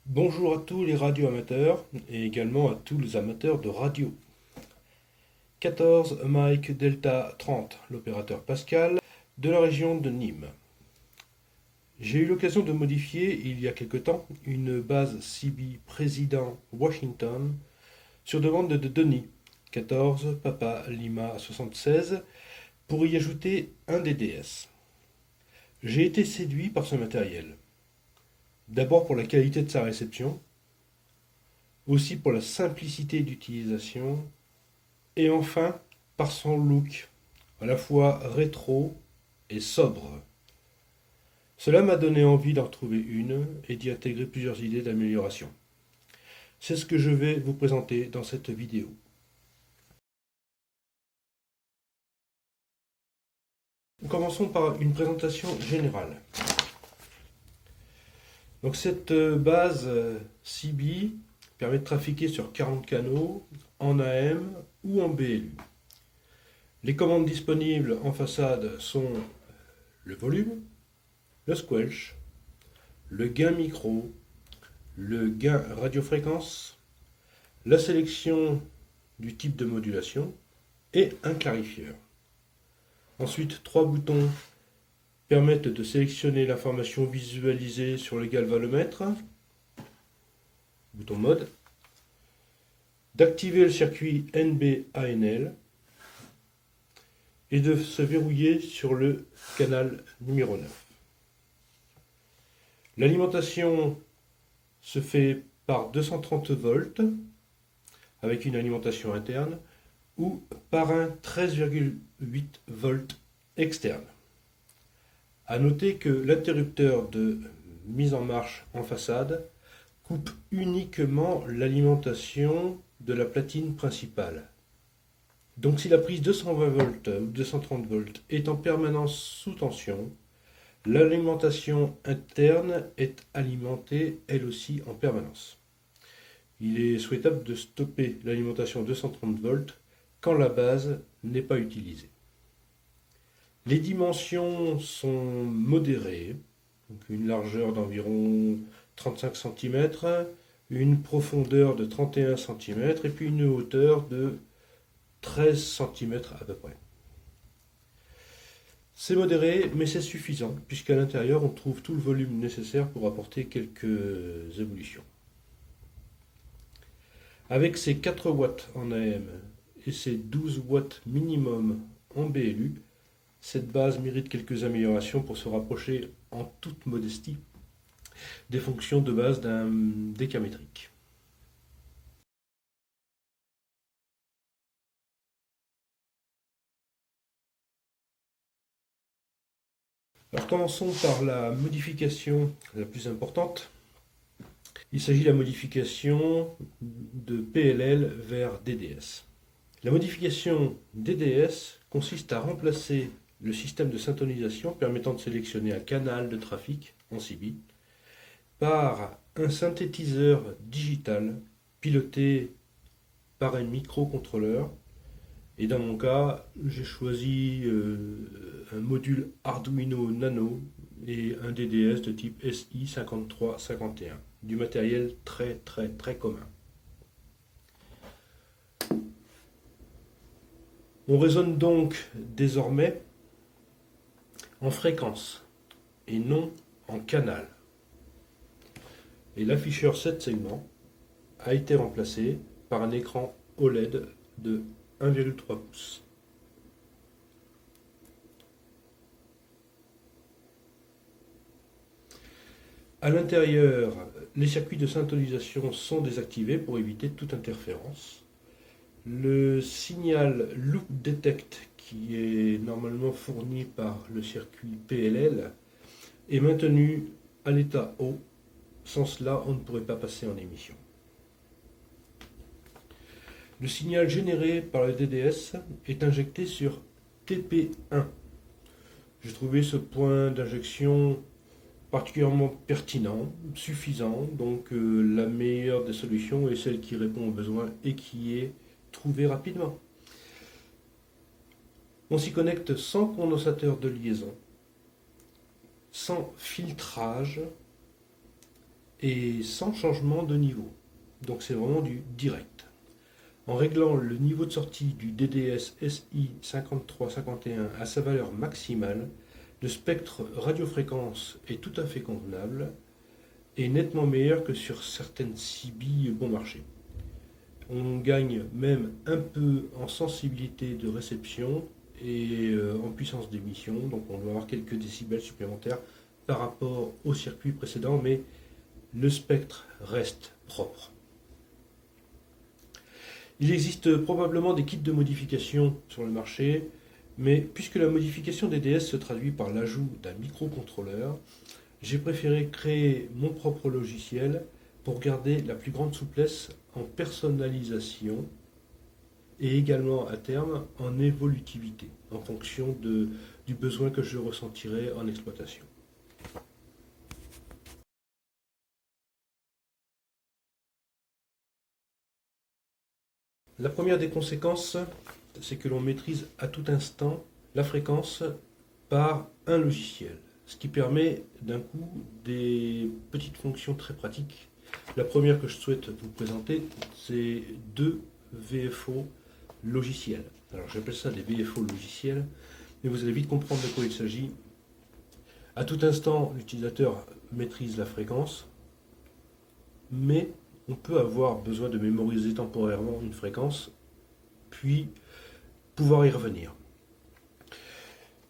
Bonjour à tous les radioamateurs et également à tous les amateurs de radio. 14 Mike Delta 30, l'opérateur Pascal, de la région de Nîmes. J'ai eu l'occasion de modifier il y a quelque temps une base CB Président Washington sur demande de Denis, 14 Papa Lima 76, pour y ajouter un DDS. J'ai été séduit par ce matériel. D'abord pour la qualité de sa réception, aussi pour la simplicité d'utilisation, et enfin par son look, à la fois rétro et sobre. Cela m'a donné envie d'en trouver une et d'y intégrer plusieurs idées d'amélioration. C'est ce que je vais vous présenter dans cette vidéo. Commençons par une présentation générale. Donc cette base CB permet de trafiquer sur 40 canaux en AM ou en BLU. Les commandes disponibles en façade sont le volume, le squelch, le gain micro, le gain radiofréquence, la sélection du type de modulation et un clarifieur. Ensuite, trois boutons permettent de sélectionner l'information visualisée sur le galvanomètre, bouton mode, d'activer le circuit NB-ANL et de se verrouiller sur le canal numéro 9. L'alimentation se fait par 230 volts avec une alimentation interne ou par un 13,8 volts externe. A noter que l'interrupteur de mise en marche en façade coupe uniquement l'alimentation de la platine principale. Donc si la prise 220 volts ou 230 volts est en permanence sous tension, l'alimentation interne est alimentée elle aussi en permanence. Il est souhaitable de stopper l'alimentation 230 volts quand la base n'est pas utilisée. Les dimensions sont modérées, donc une largeur d'environ 35 cm, une profondeur de 31 cm et puis une hauteur de 13 cm à peu près. C'est modéré, mais c'est suffisant, puisqu'à l'intérieur on trouve tout le volume nécessaire pour apporter quelques évolutions. Avec ses 4 watts en AM et ses 12 watts minimum en BLU, cette base mérite quelques améliorations pour se rapprocher en toute modestie des fonctions de base d'un décamétrique. Alors commençons par la modification la plus importante. Il s'agit de la modification de PLL vers DDS. La modification DDS consiste à remplacer le système de syntonisation permettant de sélectionner un canal de trafic en CB par un synthétiseur digital piloté par un microcontrôleur. Et dans mon cas, j'ai choisi un module Arduino Nano et un DDS de type SI5351, du matériel très commun. On raisonne donc désormais en fréquence et non en canal. Et l'afficheur 7 segments a été remplacé par un écran OLED de 1,3 pouces. À l'intérieur, les circuits de syntonisation sont désactivés pour éviter toute interférence. Le signal Loop Detect, qui est normalement fourni par le circuit PLL, est maintenu à l'état haut. Sans cela, on ne pourrait pas passer en émission. Le signal généré par le DDS est injecté sur TP1. J'ai trouvé ce point d'injection particulièrement pertinent, suffisant, donc la meilleure des solutions est celle qui répond aux besoins et qui est trouvée rapidement. On s'y connecte sans condensateur de liaison, sans filtrage et sans changement de niveau. Donc c'est vraiment du direct. En réglant le niveau de sortie du DDS SI 5351 à sa valeur maximale, le spectre radiofréquence est tout à fait convenable et nettement meilleur que sur certaines CB bon marché. On gagne même un peu en sensibilité de réception et en puissance d'émission, donc on doit avoir quelques décibels supplémentaires par rapport au circuit précédent, mais le spectre reste propre. Il existe probablement des kits de modification sur le marché, mais puisque la modification des DS se traduit par l'ajout d'un microcontrôleur, j'ai préféré créer mon propre logiciel pour garder la plus grande souplesse en personnalisation et également à terme en évolutivité en fonction du besoin que je ressentirai en exploitation. La première des conséquences, c'est que l'on maîtrise à tout instant la fréquence par un logiciel, ce qui permet d'un coup des petites fonctions très pratiques. La première que je souhaite vous présenter, c'est deux VFO logiciels. Alors j'appelle ça des VFO logiciels, mais vous allez vite comprendre de quoi il s'agit. À tout instant, l'utilisateur maîtrise la fréquence, mais on peut avoir besoin de mémoriser temporairement une fréquence, puis pouvoir y revenir.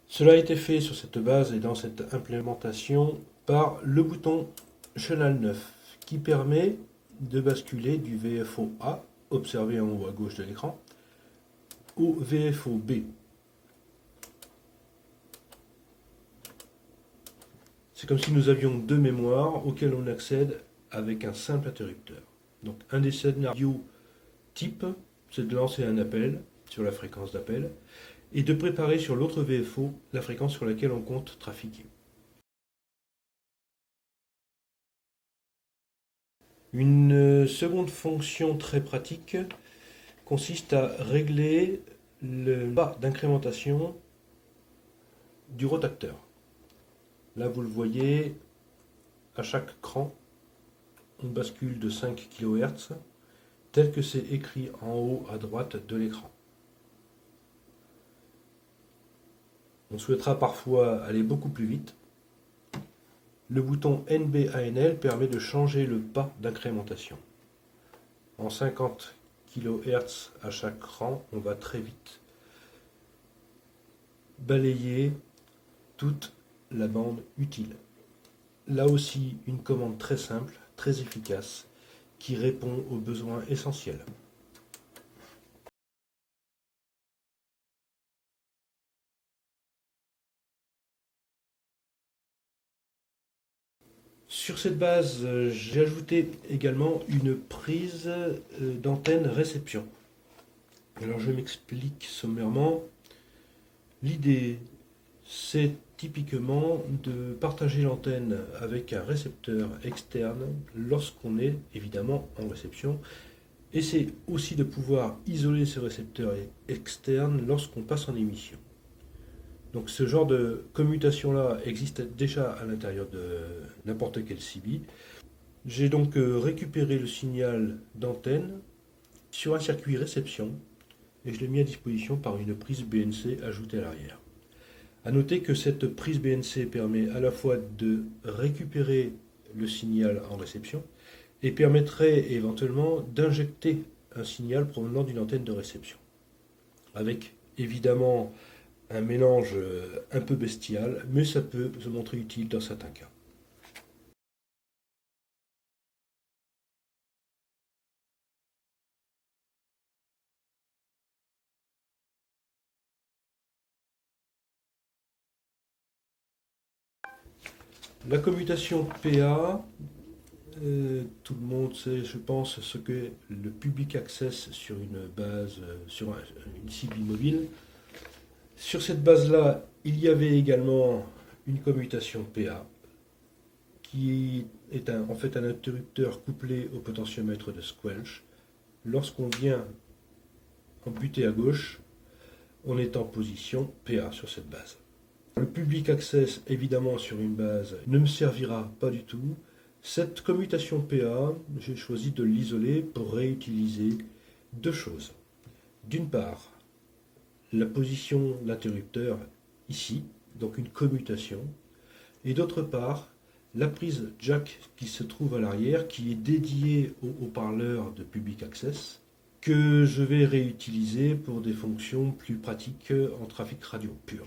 Cela a été fait sur cette base et dans cette implémentation par le bouton Chenal 9, qui permet de basculer du VFO A, observé en haut à gauche de l'écran, au VFO B. C'est comme si nous avions deux mémoires auxquelles on accède avec un simple interrupteur. Donc un des scénarios type, c'est de lancer un appel sur la fréquence d'appel et de préparer sur l'autre VFO la fréquence sur laquelle on compte trafiquer. Une seconde fonction très pratique consiste à régler le bas d'incrémentation du rotateur. Là vous le voyez, à chaque cran, on bascule de 5 kHz, tel que c'est écrit en haut à droite de l'écran. On souhaitera parfois aller beaucoup plus vite. Le bouton NB-ANL permet de changer le pas d'incrémentation. En 50 kHz à chaque cran, on va très vite balayer toute la bande utile. Là aussi, une commande très simple, très efficace, qui répond aux besoins essentiels. Sur cette base, j'ai ajouté également une prise d'antenne réception. Alors je m'explique sommairement. L'idée, c'est typiquement de partager l'antenne avec un récepteur externe lorsqu'on est évidemment en réception. Et c'est aussi de pouvoir isoler ce récepteur externe lorsqu'on passe en émission. Donc ce genre de commutation-là existe déjà à l'intérieur de n'importe quel CB. J'ai donc récupéré le signal d'antenne sur un circuit réception et je l'ai mis à disposition par une prise BNC ajoutée à l'arrière. A noter que cette prise BNC permet à la fois de récupérer le signal en réception et permettrait éventuellement d'injecter un signal provenant d'une antenne de réception. Avec évidemment un mélange un peu bestial, mais ça peut se montrer utile dans certains cas. La commutation PA, tout le monde sait, je pense, ce qu'est le public access sur une base, sur une CB mobile. Sur cette base-là, il y avait également une commutation PA, qui est en fait un interrupteur couplé au potentiomètre de Squelch. Lorsqu'on vient en buter à gauche, on est en position PA sur cette base. Le public access, évidemment, sur une base ne me servira pas du tout. Cette commutation PA, j'ai choisi de l'isoler pour réutiliser deux choses. D'une part, la position de l'interrupteur ici, donc une commutation, et d'autre part, la prise jack qui se trouve à l'arrière, qui est dédiée au haut-parleur de Public Access, que je vais réutiliser pour des fonctions plus pratiques en trafic radio pur.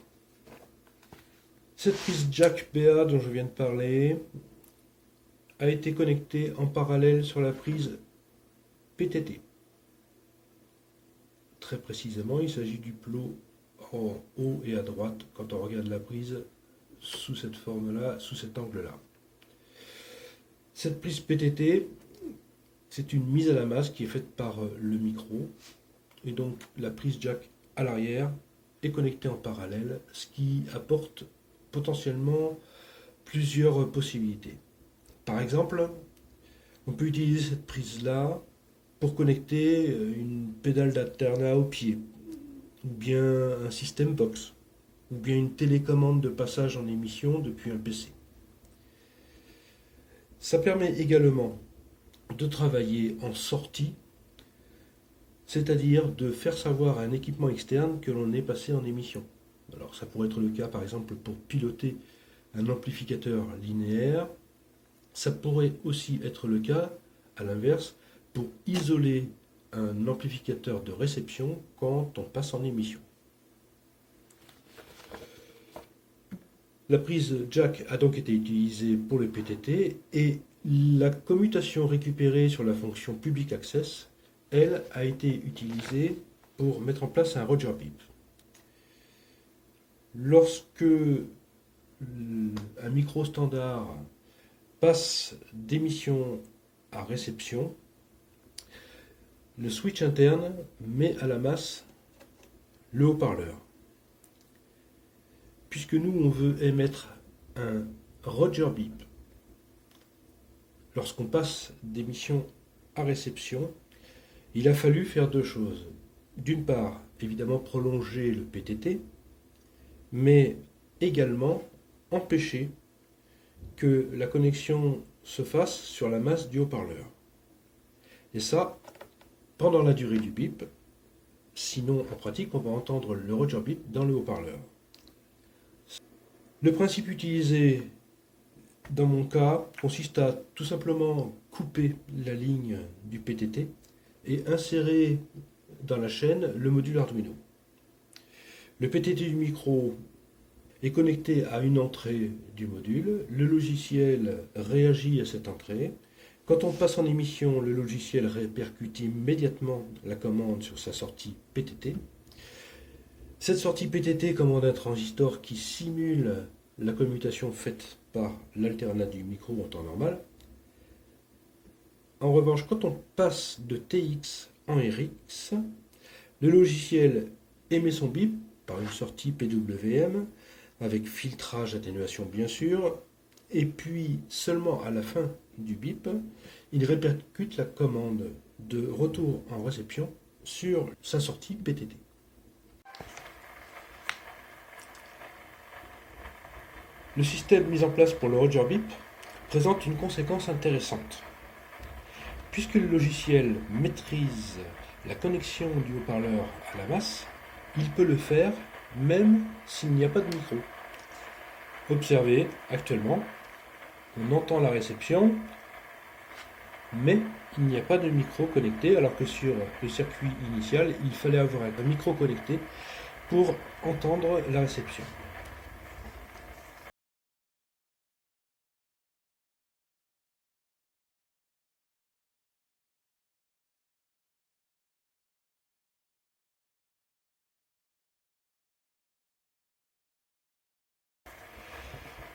Cette prise jack PA dont je viens de parler a été connectée en parallèle sur la prise PTT. Très précisément, il s'agit du plot en haut et à droite quand on regarde la prise sous cette forme-là, sous cet angle-là. Cette prise PTT, c'est une mise à la masse qui est faite par le micro, et donc la prise jack à l'arrière est connectée en parallèle, ce qui apporte potentiellement plusieurs possibilités. Par exemple, on peut utiliser cette prise-là pour connecter une pédale d'alternat au pied, ou bien un système box, ou bien une télécommande de passage en émission depuis un PC. Ça permet également de travailler en sortie, c'est-à-dire de faire savoir à un équipement externe que l'on est passé en émission. Alors ça pourrait être le cas par exemple pour piloter un amplificateur linéaire. Ça pourrait aussi être le cas, à l'inverse, pour isoler un amplificateur de réception quand on passe en émission. La prise jack a donc été utilisée pour le PTT et la commutation récupérée sur la fonction Public Access, elle, a été utilisée pour mettre en place un Roger Beep. Lorsque un micro standard passe d'émission à réception, le switch interne met à la masse le haut-parleur. Puisque nous, on veut émettre un Roger Beep lorsqu'on passe d'émission à réception, il a fallu faire deux choses. D'une part, évidemment, prolonger le PTT, mais également empêcher que la connexion se fasse sur la masse du haut-parleur. Et ça, pendant la durée du bip, sinon en pratique, on va entendre le Roger Beep dans le haut-parleur. Le principe utilisé dans mon cas consiste à tout simplement couper la ligne du PTT et insérer dans la chaîne le module Arduino. Le PTT du micro est connecté à une entrée du module, le logiciel réagit à cette entrée. Quand on passe en émission, le logiciel répercute immédiatement la commande sur sa sortie PTT. Cette sortie PTT commande un transistor qui simule la commutation faite par l'alternat du micro en temps normal. En revanche, quand on passe de TX en RX, le logiciel émet son bip par une sortie PWM, avec filtrage, atténuation bien sûr, et puis seulement à la fin du bip, il répercute la commande de retour en réception sur sa sortie PTT. Le système mis en place pour le Roger Beep présente une conséquence intéressante. Puisque le logiciel maîtrise la connexion du haut-parleur à la masse, il peut le faire même s'il n'y a pas de micro. Observez, actuellement, on entend la réception, mais il n'y a pas de micro connecté, alors que sur le circuit initial, il fallait avoir un micro connecté pour entendre la réception.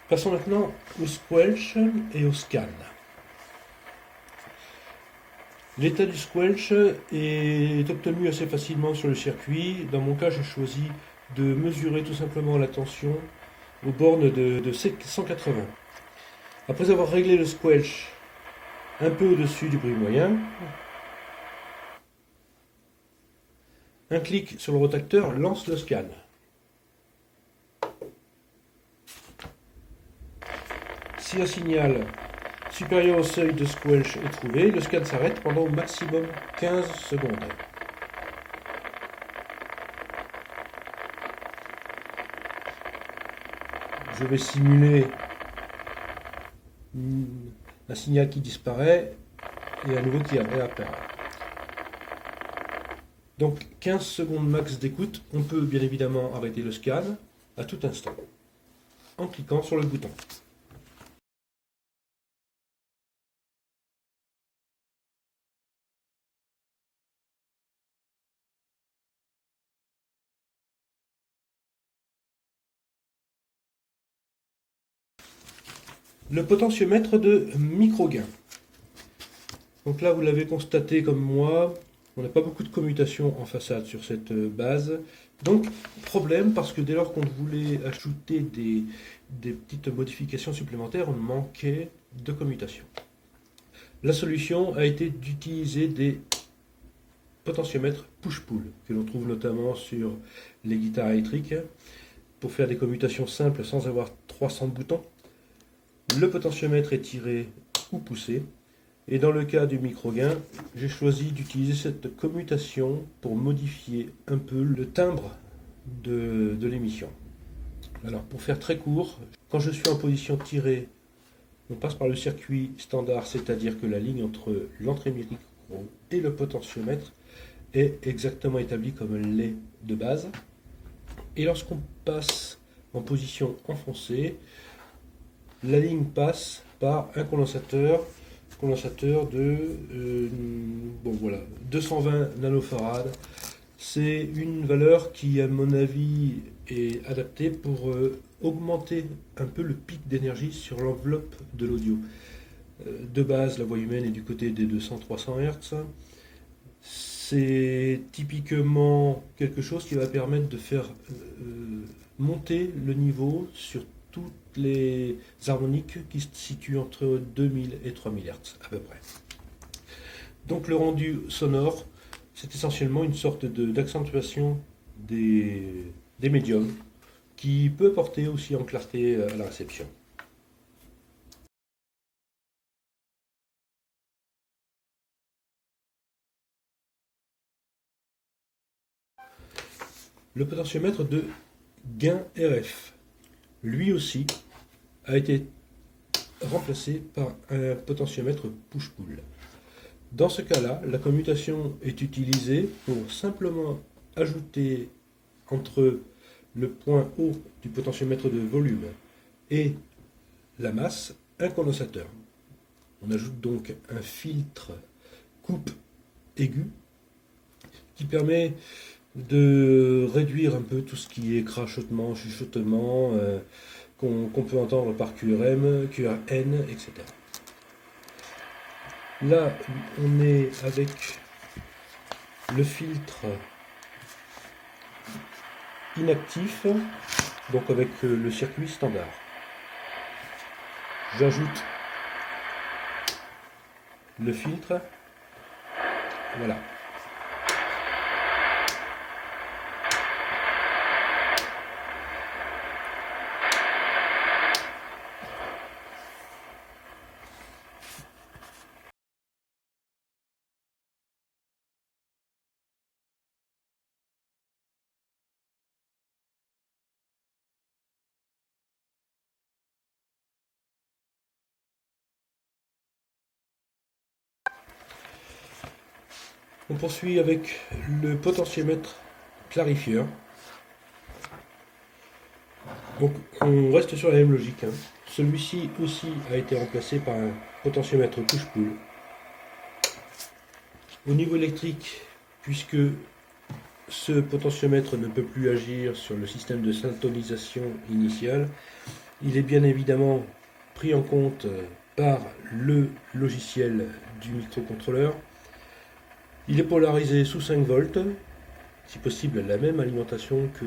Passons maintenant au squelch et au scan. L'état du squelch est obtenu assez facilement sur le circuit. Dans mon cas, j'ai choisi de mesurer tout simplement la tension aux bornes de 180. Après avoir réglé le squelch un peu au-dessus du bruit moyen, un clic sur le rotateur lance le scan. Si un signal supérieur au seuil de squelch est trouvé, le scan s'arrête pendant au maximum 15 secondes. Je vais simuler un signal qui disparaît et un nouveau qui réapparaît. Donc 15 secondes max d'écoute, on peut bien évidemment arrêter le scan à tout instant en cliquant sur le bouton. Le potentiomètre de micro-gain. Donc là, vous l'avez constaté comme moi, on n'a pas beaucoup de commutations en façade sur cette base. Donc, problème, parce que dès lors qu'on voulait ajouter des petites modifications supplémentaires, on manquait de commutations. La solution a été d'utiliser des potentiomètres push-pull, que l'on trouve notamment sur les guitares électriques, pour faire des commutations simples sans avoir 300 boutons. Le potentiomètre est tiré ou poussé. Et dans le cas du micro-gain, j'ai choisi d'utiliser cette commutation pour modifier un peu le timbre de l'émission. Alors pour faire très court, quand je suis en position tirée, on passe par le circuit standard, c'est-à-dire que la ligne entre l'entrée micro et le potentiomètre est exactement établie comme elle l'est de base. Et lorsqu'on passe en position enfoncée, la ligne passe par un condensateur de 220 nanofarads. C'est une valeur qui, à mon avis, est adaptée pour augmenter un peu le pic d'énergie sur l'enveloppe de l'audio. De base, la voix humaine est du côté des 200-300 Hz. C'est typiquement quelque chose qui va permettre de faire monter le niveau sur toutes les harmoniques qui se situent entre 2000 et 3000 Hz à peu près. Donc le rendu sonore, c'est essentiellement une sorte d'accentuation des médiums qui peut porter aussi en clarté à la réception. Le potentiomètre de gain RF, lui aussi, a été remplacé par un potentiomètre push-pull. Dans ce cas-là, la commutation est utilisée pour simplement ajouter entre le point haut du potentiomètre de volume et la masse un condensateur. On ajoute donc un filtre coupe aigu qui permet de réduire un peu tout ce qui est crachotement, chuchotement qu'on peut entendre par QRM, QRN, etc. Là, on est avec le filtre inactif, donc avec le circuit standard. J'ajoute le filtre, voilà. On poursuit avec le potentiomètre clarifieur. Donc on reste sur la même logique. Celui-ci aussi a été remplacé par un potentiomètre push-pull. Au niveau électrique, puisque ce potentiomètre ne peut plus agir sur le système de syntonisation initial, il est bien évidemment pris en compte par le logiciel du microcontrôleur. Il est polarisé sous 5 volts, si possible la même alimentation que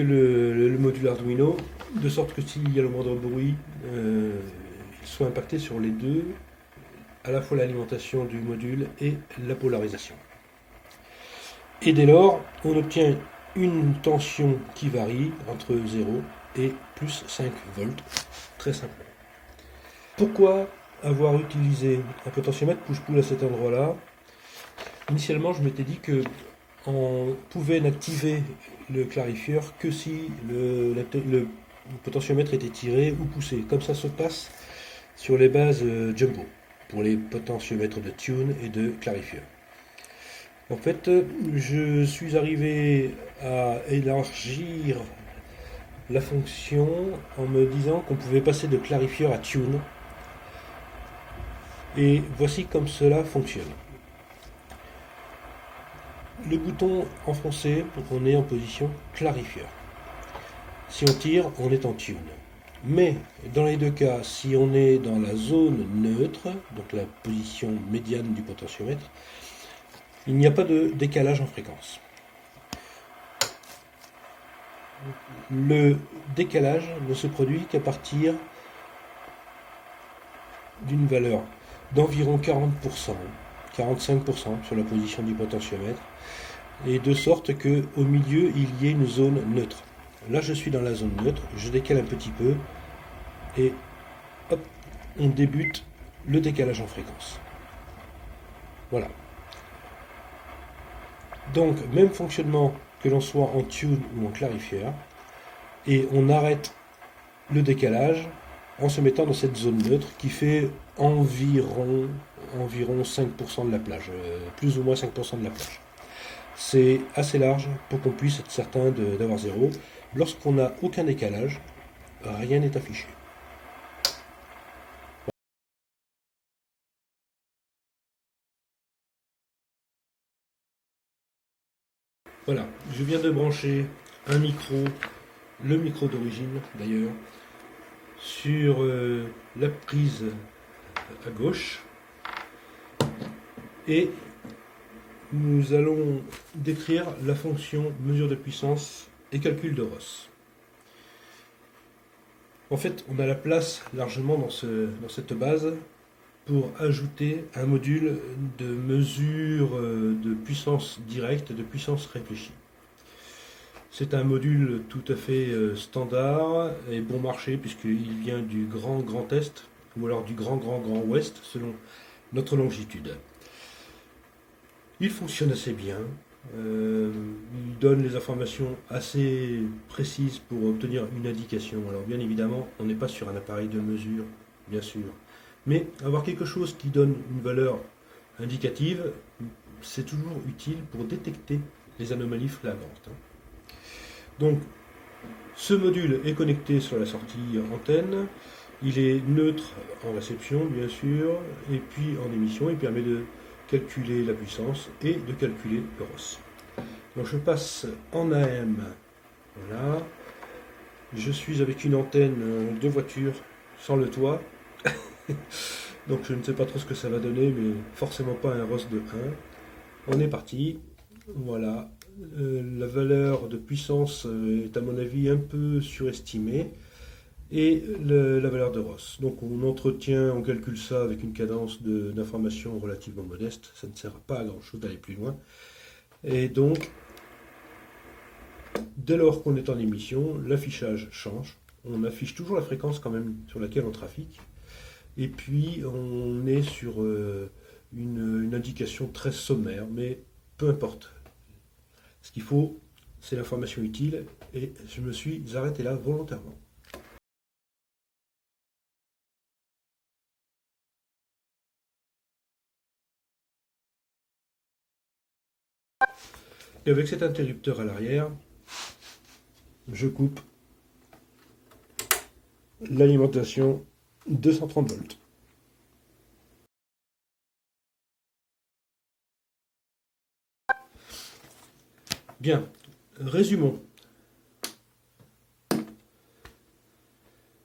le module Arduino, de sorte que s'il y a le moindre bruit, il soit impacté sur les deux, à la fois l'alimentation du module et la polarisation. Et dès lors, on obtient une tension qui varie entre 0 et plus 5 volts, très simplement. Pourquoi avoir utilisé un potentiomètre push-pull à cet endroit-là? Initialement, je m'étais dit que on pouvait n'activer le clarifieur que si le potentiomètre était tiré ou poussé. Comme ça se passe sur les bases Jumbo, pour les potentiomètres de tune et de clarifieur. En fait, je suis arrivé à élargir la fonction en me disant qu'on pouvait passer de clarifieur à tune. Et voici comme cela fonctionne. Le bouton enfoncé, on est en position clarifieur. Si on tire, on est en tune. Mais dans les deux cas, si on est dans la zone neutre, donc la position médiane du potentiomètre, il n'y a pas de décalage en fréquence. Le décalage ne se produit qu'à partir d'une valeur d'environ 40%, 45% sur la position du potentiomètre, et de sorte que au milieu il y ait une zone neutre. Là je suis dans la zone neutre, je décale un petit peu et hop, on débute le décalage en fréquence. Voilà. Donc même fonctionnement que l'on soit en tune ou en clarifieur, et on arrête le décalage en se mettant dans cette zone neutre qui fait environ 5% de la plage, plus ou moins 5% de la plage. C'est assez large pour qu'on puisse être certain d'avoir zéro. Lorsqu'on n'a aucun décalage, rien n'est affiché. Voilà, je viens de brancher un micro, le micro d'origine d'ailleurs, sur la prise à gauche, et nous allons décrire la fonction mesure de puissance et calcul de Ross. En fait, on a la place largement dans cette base pour ajouter un module de mesure de puissance directe, de puissance réfléchie. C'est un module tout à fait standard et bon marché puisqu'il vient du Grand Est ou alors du Grand Ouest selon notre longitude. Il fonctionne assez bien, il donne les informations assez précises pour obtenir une indication. Alors bien évidemment, on n'est pas sur un appareil de mesure, bien sûr, mais avoir quelque chose qui donne une valeur indicative, c'est toujours utile pour détecter les anomalies flagrantes. Donc, ce module est connecté sur la sortie antenne, il est neutre en réception, bien sûr, et puis en émission, il permet de calculer la puissance et de calculer le Ross. Donc je passe en AM, voilà, je suis avec une antenne de voiture sans le toit, donc je ne sais pas trop ce que ça va donner, mais forcément pas un Ross de 1. On est parti, voilà, la valeur de puissance est à mon avis un peu surestimée, et la valeur de Ross. Donc on calcule ça avec une cadence d'information relativement modeste, ça ne sert pas à grand chose d'aller plus loin. Et donc, dès lors qu'on est en émission, l'affichage change, on affiche toujours la fréquence quand même sur laquelle on trafique, et puis on est sur une indication très sommaire, mais peu importe. Ce qu'il faut, c'est l'information utile, et je me suis arrêté là volontairement. Et avec cet interrupteur à l'arrière, je coupe l'alimentation 230 volts. Bien, résumons.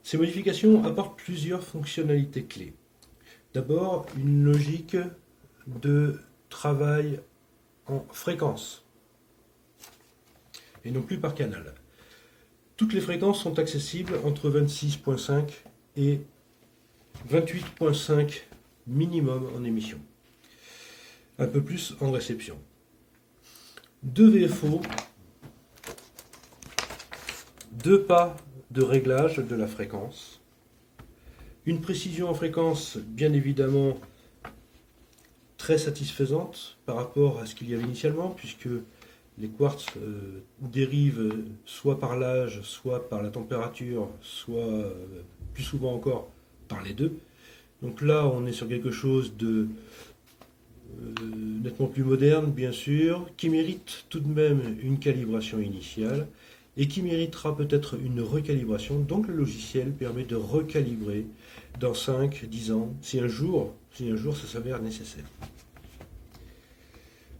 Ces modifications apportent plusieurs fonctionnalités clés. D'abord, une logique de travail en fréquence et non plus par canal. Toutes les fréquences sont accessibles entre 26.5 et 28.5 minimum en émission, un peu plus en réception. 2 VFO, 2 pas de réglage de la fréquence, Une précision en fréquence, bien évidemment, très satisfaisante par rapport à ce qu'il y avait initialement, puisque les quartz dérivent soit par l'âge, soit par la température, soit plus souvent encore par les deux. Donc là, on est sur quelque chose de nettement plus moderne, bien sûr, qui mérite tout de même une calibration initiale et qui méritera peut-être une recalibration. Donc le logiciel permet de recalibrer dans 5-10 ans, si un jour ça s'avère nécessaire.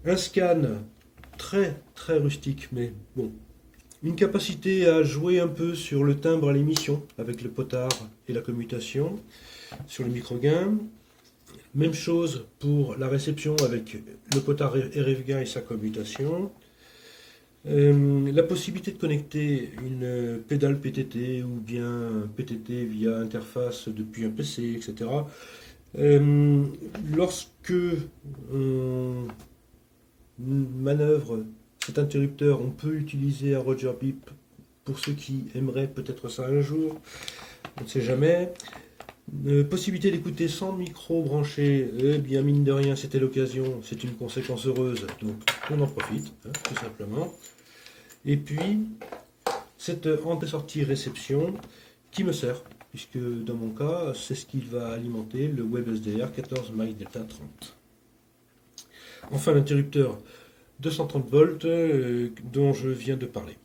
Un scan très très rustique, mais bon. Une capacité à jouer un peu sur le timbre à l'émission avec le potard et la commutation sur le microgain. Même chose pour la réception avec le potard RF-gain et sa commutation. La possibilité de connecter une pédale PTT ou bien PTT via interface depuis un PC, etc. Lorsque on manœuvre cet interrupteur, on peut utiliser un Roger Bip pour ceux qui aimeraient peut-être ça un jour, on ne sait jamais. Possibilité d'écouter sans micro branché, eh bien mine de rien c'était l'occasion, c'est une conséquence heureuse, donc on en profite, hein, tout simplement. Et puis cette entrée-sortie réception qui me sert, puisque dans mon cas c'est ce qui va alimenter le WebSDR 14 MyDelta 30. Enfin l'interrupteur 230 volts dont je viens de parler.